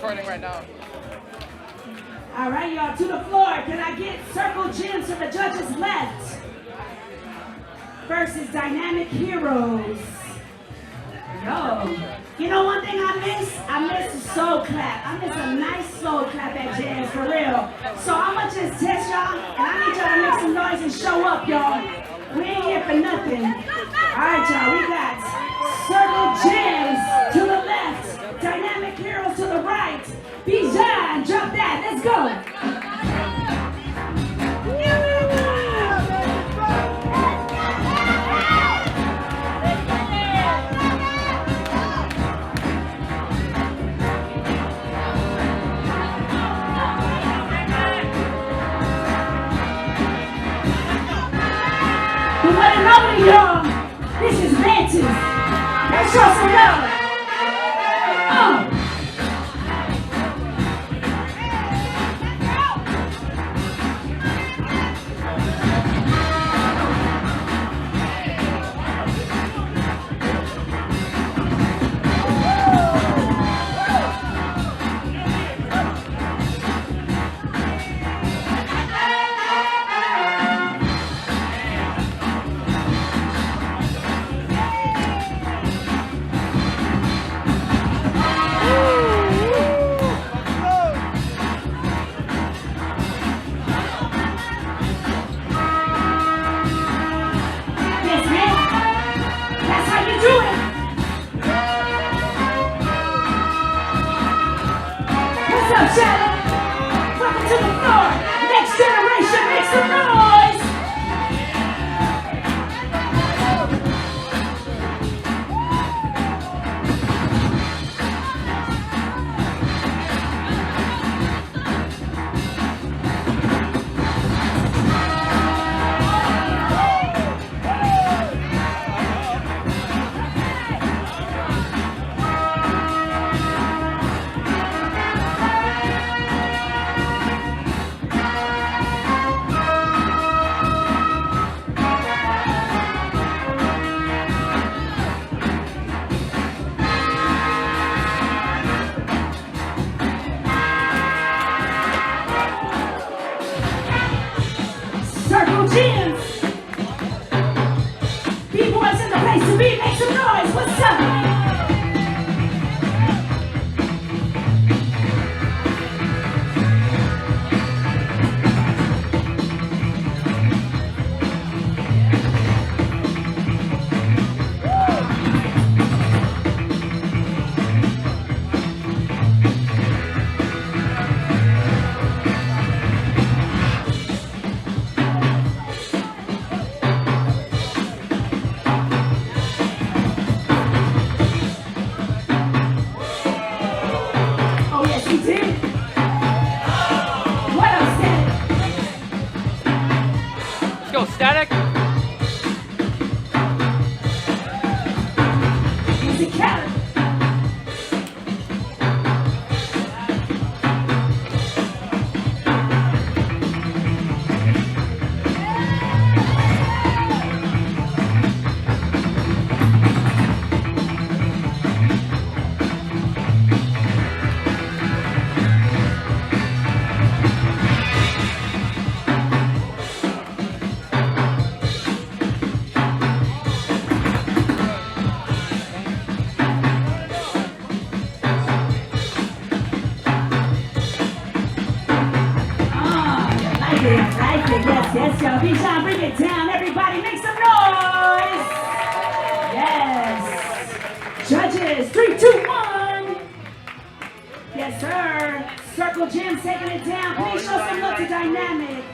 recording right now. All right, y'all, to the floor. Can I get Circle Gemz to the judges' left versus Dynamic Heroes? Yo, you know one thing I miss? I miss a soul clap. I miss a nice soul clap at Gemz, for real. So I'm going to just test y'all, and I need y'all to make some noise and show up, y'all. We ain't here for nothing. All right, y'all, we got Circle Gemz to the left, Dynamic Heroes to the right. Bijan, drop that, let's go. Y'all, this is Mantis. Let's show some love. Bboy's in the place to be, make some noise, what's up? Static. Yes, y'all. Bijan, bring it down. Everybody make some noise. Yes. Judges, 3, 2, 1. Yes, sir. Circle Gemz taking it down. Please show some love to Dynamic.